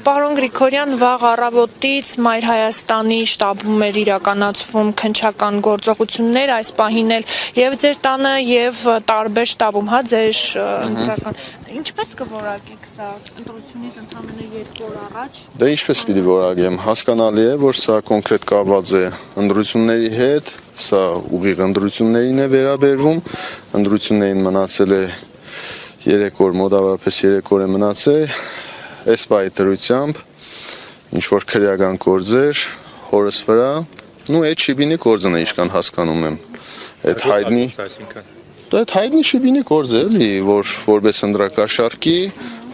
Պարոն Գրիգորյան, վաղ առավոտից Մայր Հայաստանի շտաբում էր իրականացվում քննչական գործողություններ, այս պահին էլ եւ ձեր տանը եւ տարբեր շտաբում, ձեր ընտրական ինչպես կորակեք սա ընտրությունից ընդամենը 2 օր առաջ։ Դե ինչպես պիտի որակեմ, հասկանալի է, որ սա կոնկրետ կապված է ընտրությունների հետ, սա ուղիղ ընտրություններին է վերաբերվում, ընտրություններին մնացել է 3 օր, մոտավորապես 3 օր է մնացել, այս պահի դրությամբ ինչ-որ քրեական գործեր հորս վրա, այդ շիբինի գործն է, ինչքան հասկանում եմ, այդ հայտնի շիբինի գործ է, որ որպես ընտրակաշարքի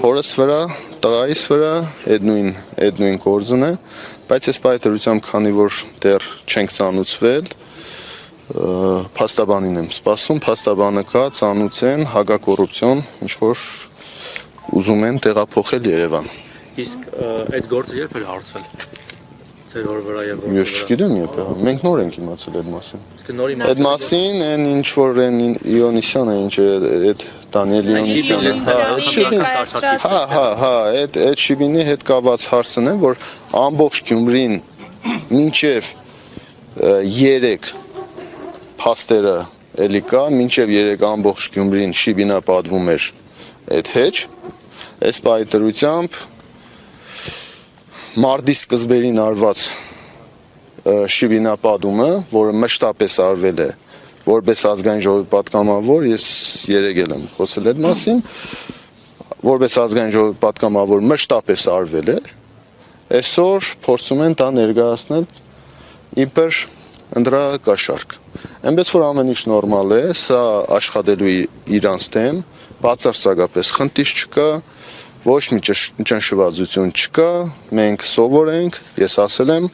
հորս վրա, տղայիս վրա, այդ նույն գործն է, բայց այս պահի դրությամբ, քանի որ դեռ չենք ծանուցվել, փաստաբանին եմ սպասում, փաստաբանը կա, ծանուցեն, հակակոռուպցիոն, ինչ-որ ուզում են տեղափոխել Երևան։ Իսկ այդ գործը երբ էր հարցվել։ Ձեր օր վրա եւ Ես չգիտեմ երբ է։ Մենք նոր ենք իմացել այդ մասին։ Իսկ նորի Այդ մասին այն ինչ որ այն Իոնիսյանը, ինչ այդ Դանիել Իոնիսյանը, այդ շիբինի հետ կապված հարցն է, որ ամբողջ Գյումրին մինչև 3 փաստերը էլի կա, մինչև 3 ամբողջ Գյումրին շիբինապատվում էր այդ հեչ, այս պահի դրությամբ մարտի սկզբերին արված շիբինապատումը, որը մշտապես արվել է որպես ազգային ժողովի պատգամավոր, ես երեկ եմ խոսել այդ մասին, որպես ազգային ժողովի պատգամավոր մշտապես արվել է, այսօր փորձում են դա ներկայացնել իբր ընտրակաշարք։ Այնպես որ ամեն ինչ նորմալ է, սա աշխատելու իրանց դեմ, բացարձակապես խնդիր չկա, ոչ մի ճնշվածություն չկա, մենք սովոր ենք, ես ասել եմ,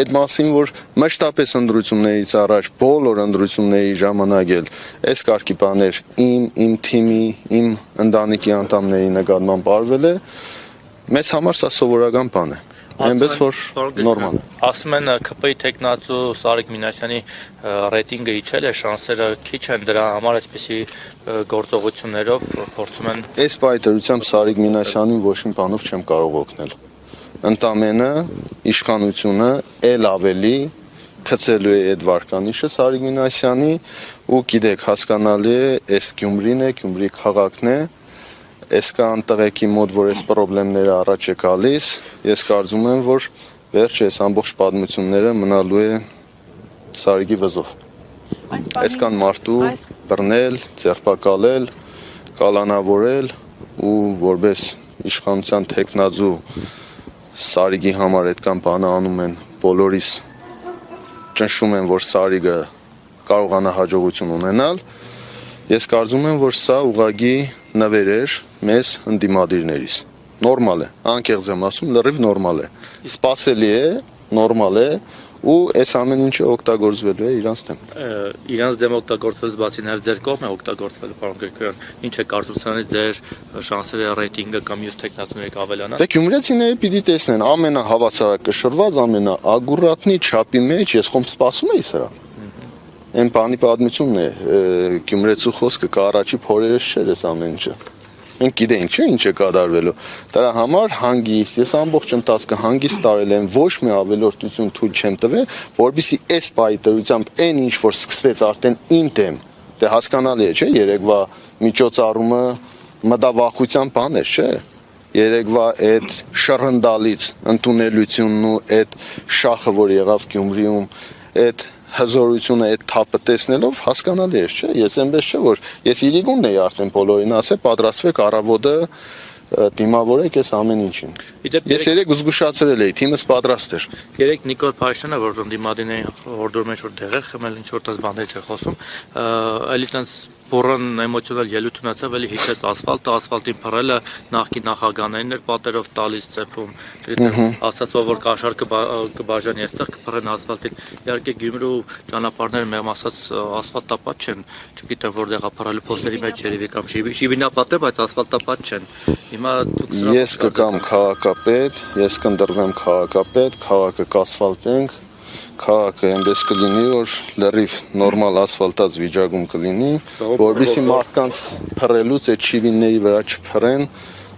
այդ մասին, որ մշտապես ընտրություններից առաջ, բոլոր ընտրությունների ժամանակ էլ այս կարգի բաներ իմ թիմի, իմ ընտանիքի անդամների նկատմամբ արվել է, մեզ համար սա սովորական բան է, այնպես որ նորմալ է։ Ասում են ԿՊ-ի տեխնացու Սարիկ Մինասյանի ռեյտինգը իջել է, շանսերը քիչ են, դրա համար այսպիսի գործողություններով փորձում են։ Այս պայթերությամբ Սարիկ Մինասյանին ոչ մի բանով չեմ կարող օգնել։ Ընդամենը իշխանությունը ել ավելի գցելու է այդ վարկանիշը Սարիկ Մինասյանի ու գիտեք հասկանալի է, այս Գյումրին է, Գյումրի քաղաքն է, այս կան տղեկի մոտ, որ այս պրոբլեմները առաջ է գալիս, ես կարծում եմ, որ վերջ այս ամբողջ պատմությունները մնալու է Սարիկի վզով։ Այս կան մարդու բռնել, ձերբակալել, կալանավորել ու որպես իշխանության տեխնացու Սարիկի համար այդքան բանը անում են, բոլորիս ճնշում են, որ Սարիկը կարողանա հաջողություն ունենալ, ես կարծում եմ, որ սա ուղղակի նվեր էր մեզ ընդդիմադիրներից։ Նորմալ է, անկեղծ եմ ասում, լրիվ նորմալ է։ Սպասելի է, նորմալ է ու այս ամեն ինչը օգտագործվելու է իրանց դեմ։ Իրանց դեմ օգտագործվելուց բացի նաև ձեր կողմն է օգտագործվելու, պարոն Գրիգորյան, ինչ է կարծում սրանից ձեր շանսերը ռեյտինգը կամ մյուս տեխնացուների կավելանան։ Դե գյումրեցիները պիտի տեսնեն ամենահավասարակշռված, ամենաագուրատնի չափի մեջ, ես խոմ սպասում էի սրան։ Այն բանի պատմությունն է, գյումրեցու խոսքը կա առաջի փորերս չէր այս ամեն ինչը։ Մենք գիտենք, չէ՞, ինչ է կատարվելու։ Դրա համար հանգիստ, ես ամբողջ ընթացքը հանգիստ տարել եմ, ոչ մի ավելորդություն թույլ չեմ տվել, որովհետեւ այս պահի դրությամբ այն ինչ որ սկսվեց արդեն իմ դեմ, դե հասկանալի է, չէ՞, երեկվա միջոցառումը մտավախության բան է, չէ՞։ Երեկվա այդ շռնդալից ընդունելությունն ու այդ շախը, որ եղավ Գյումրիում, այդ հզորությունը այդ թափը տեսնելով հասկանալի է, չէ՞, ես այնպես չէ, որ ես իրիկունն էի արդեն բոլորին ասել, պատրաստվեք առավոտը դիմավորեք այս ամեն ինչին։ Ես երեք զգուշացրել էի, թիմս պատրաստ էր։ Երեք Նիկոլ Փաշինյանը, որ դիմադին հորդորում է, որ դեղեր խմել, ինչ որ տես բաներ չէ խոսում, էլի տենց բուրըն էմոցիոնալ ելույթ ունեցավ, էլի հիշեց ասֆալտին փռելը նախկին նախագահներին էր պատերով տալիս ծեփում, ասաց որ կաշառքը կբաժանի այստեղ կփռեն ասֆալտին։ Իհարկե Գյումրու ճանապարհները մեղմ ասած ասֆալտապատ չեն, չգիտեմ որտեղ է փռելու փոստերի մեջ երևի կամ շիբինապատ է, բայց ասֆալտապատ չեն։ Հիմա ես կգամ քաղաքապետ, ես կընտրվեմ քաղաքապետ, քաղաքը կասֆալտենք, քաղաքը այնպես կլինի, որ լրիվ նորմալ ասֆալտած վիճակում կլինի, որովհետեւ մարդկանց փռելուց այդ շիվինների վրա չփռեն,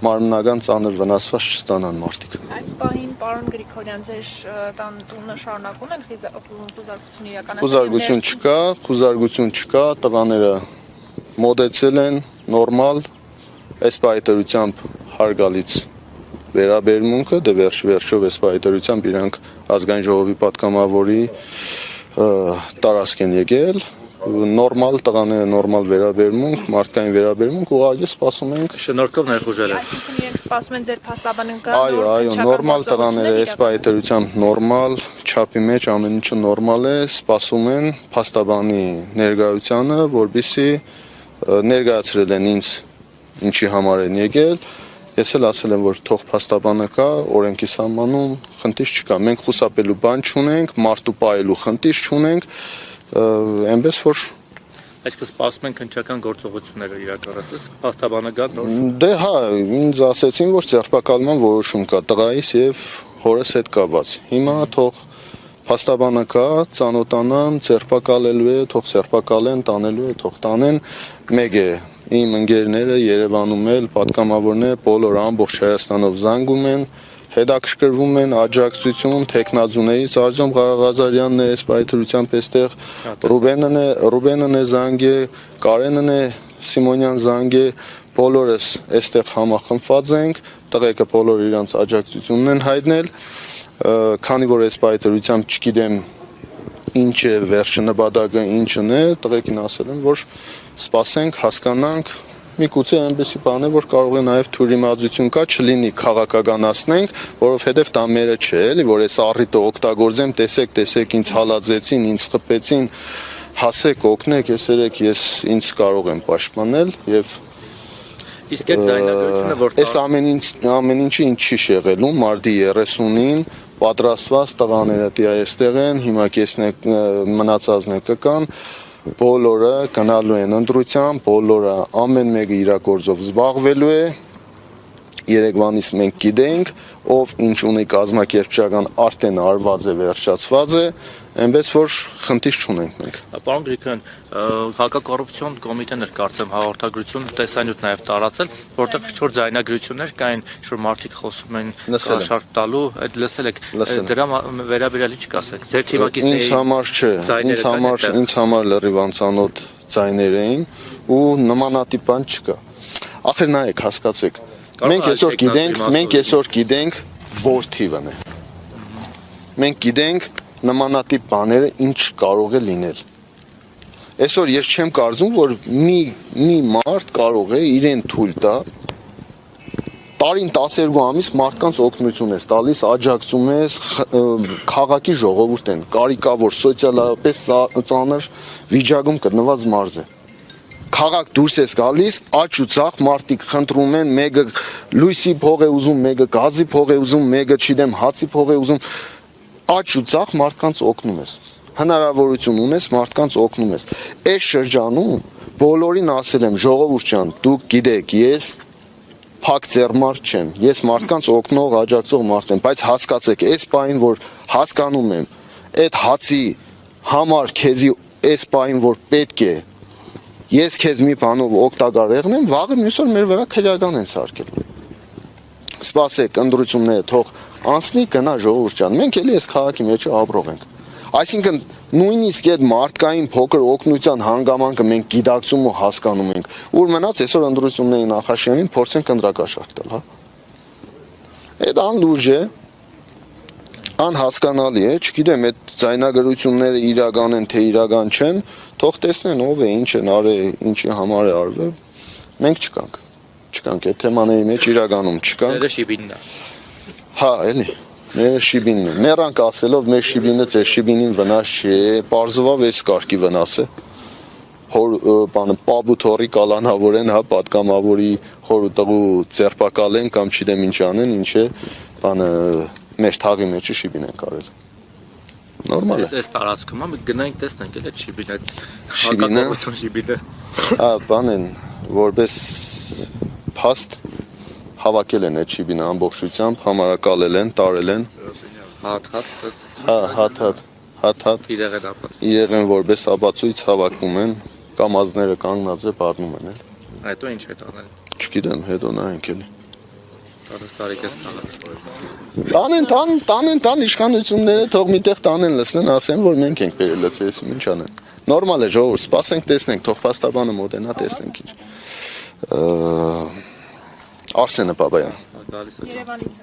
մարմնական ծանր վնասված չստանան մարդիկ։ Այս պահին պարոն Գրիգորյան ձեր տունը շարունակում են խուզարկություն իրականացնել։ Խուզարկություն չկա, տղաները մոդեցել են նորմալ, այս պայտերությամբ հարգալից վերաբերմունքը, դե վերջով այս պայտերությամբ իրանք ազգային ժողովի պատգամավորի տարածք են եկել, նորմալ տղաները նորմալ վերաբերմունք, մարդկային վերաբերմունք, ուղղակի սպասում ենք։ Շնորհքով ներխուժել եք։ Այսինքն իրենք սպասում են ձեր փաստաբանին գա։ Այո, նորմալ տղաները այս պայտերությամբ նորմալ, չափի մեջ ամեն ինչը նորմալ է, սպասում են փաստաբանի ներկայությանը, որպեսզի ներկայացրել են ինձ ինչի համար են եկել։ Ես էլ ասել եմ, որ թող փաստաբանը կա, օրենքի սահմանում խնդիր չկա։ Մենք խուսափելու բան չունենք, մարդու պահելու խնդիր չունենք, այնպես որ Այսինքն սպասում են քննչական գործողությունները իրականացնել, փաստաբանը գա նոր։ Դե հա, ինձ ասեցին, որ ձերբակալման որոշում կա տղայիս եւ հորս հետ կապված։ Հիմա թող փաստաբանը կա, ծանոթանան, ձերբակալելու է, թող ձերբակալեն, տանելու է, թող տանեն։ Մեկ է իմ ընկերները Երևանում էլ պատգամավորները բոլոր ամբողջ Հայաստանով զանգում են, հետաքրքրվում են աջակցություն տեխնազուներից Արձոմ Ղարաղազարյանն է այս պայթրությամբ այստեղ, Ռուբենն է զանգե, Կարենն է Սիմոնյան զանգե, բոլորս այստեղ համախմբված ենք, տղեկը բոլոր իրանց աջակցությունն են հայտնել, քանի որ այս պայթրությամբ չգիտեմ ինչ է վերջը նպատակը ինչն է, տղեկին ասել եմ, որ սպասենք, հասկանանք, միգուցե այնպեսի բան է, որ կարող է նաև թյուրիմացություն կա, չլինի քաղաքականացնենք, որովհետև դա մերը չէ, էլի, որ այս առիթը օգտագործեմ, տեսեք, ինձ հալածեցին, ինձ խփեցին, հասեք, օգնեք, ես ինձ կարող եմ պաշտպանել եւ իսկ այդ ձայնագրությունը որ այս ամեն ինչը ինչ չի շեղելում մարտի 30-ին պատրաստված տղաները դի այստեղ են, հիմա կեսնեք մնացածն է կկան, բոլորը գնալու են ընտրության, բոլորը ամեն մեկը իր գործով զբաղվելու է, Երևանից մենք գիտենք, ով ինչ ունի կազմակերպչական արդեն արված է, վերջացված է, այնպես որ խնդիր չունենք մենք։ Պարոն Գրիգորյան, հակակոռուպցիոն կոմիտեն էր կարծեմ հաղորդագրություն տեսանյութ նաև տարածել, որտեղ 4 ձայնագրություններ կային, որ մարդիկ խոսում են կաշառք տալու, այդ լսել եք, դրա վերաբերյալ ինչ կասեք։ Ձեր թիմակիցների Ինձ համար չէ, ինձ համար լրիվ անծանոթ ձայներ էին ու նմանատիպ բան չկա։ Ախր նայեք, հասկացեք, մենք այսօր գիտենք որ թիվն է։ Մենք գիտենք նմանատիպ բաները ինչ կարող է լինել։ Այսօր ես չեմ կարծում, որ մի մարդ կարող է իրեն թույլ տա տարին 12 ամիս մարդկանց օգնություն ես տալիս, աջակցում ես քաղաքի ժողովուրդին, կարիքավոր սոցիալապես ծանր վիճակում գտնված մարդ է։ Քաղաք դուրս ես գալիս, աճ ու ցախ մարդիկ խնդրում են, մեկը լույսի փող է ուզում, մեկը գազի փող է ուզում, մեկը չգիտեմ հացի փող է ուզում, աճ ու ցախ մարդկանց օգնում ես։ Հնարավորություն ունես մարդկանց օգնում ես։ Այս շրջանում բոլորին ասել եմ, ժողովուրդ ջան, դուք գիտեք, ես փակ ձեռմարդ չեմ, ես մարդկանց օգնող, աջակցող մարդ եմ, բայց հասկացեք, այս պահին որ հասկանում եմ, այդ հացի համար քեզի այս պահին որ պետք է ես քեզ մի բանով օգտակար եղնեմ, վաղը մյուս օր մեր վրա քրեական են սարքել։ Սպասեք, ընտրությունները թող անցնի, գնա ժողովուրդ ջան, մենք էլի այս քաղաքի մեջ ապրող ենք։ Այսինքն նույնիսկ այդ մարդկային փոքր օգնության հանգամանքը մենք գիտակցում ու հասկանում ենք, ուր մնաց այսօր ընտրությունների նախաշեմին փորձենք ընտրակաշառք տալ, հա։ Այդ անլուրջ է, անհասկանալի է, չգիտեմ, այդ ձայնագրությունները իրական են, թե իրական չեն, թող տեսնեն ով է, ինչ են արել, ինչի համար է արվել, մենք չկանք, այդ թեմաների մեջ իրականում չկանք։ Ձերը շիբինն է։ Հա, էլի, մեր շիբինն է, մերանք ասելով մեր շիբինը ձեր շիբինին վնաս չի, պարզվավ այս կարգի վնաս է, պապ ու թորի կալանավորեն, հա, պատգամավորի հոր ու տղու ձերբակալեն կամ չգիտեմ ինչ անեն, ինչ է, մեր թաղի մեջը շիբին են կարել։ Նորմալ է։ Այս տարածքում գնանք տեսնենք էլ այդ շիբինը, հակակոռուպցիոն շիբինը։ Հա, բան են, որպես փաստ հավաքել են այդ շիբինը ամբողջությամբ, համարակալել են, տարել են։ Հատ, իրեղեն որպես ապացույց հավաքում են, կամազները կանգնած է բառնում են էլ։ Հետո ինչ է տանել։ Չգիտեմ, հետո նայենք էլի։ Սարիկես Տանեն իշխանությունները թող միտեղ տանեն լցնեն, ասեն, որ մենք ենք բերել լցրեցին, ինչ անեն։ Նորմալ է, ժողովուրդ, սպասենք, տեսնենք, թող փաստաբանը մոտենա, տեսնենք ինչ։ Արսենը Բաբայան։ Գալիս է։ Երևանից։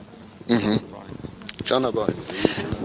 Ճանապարհ։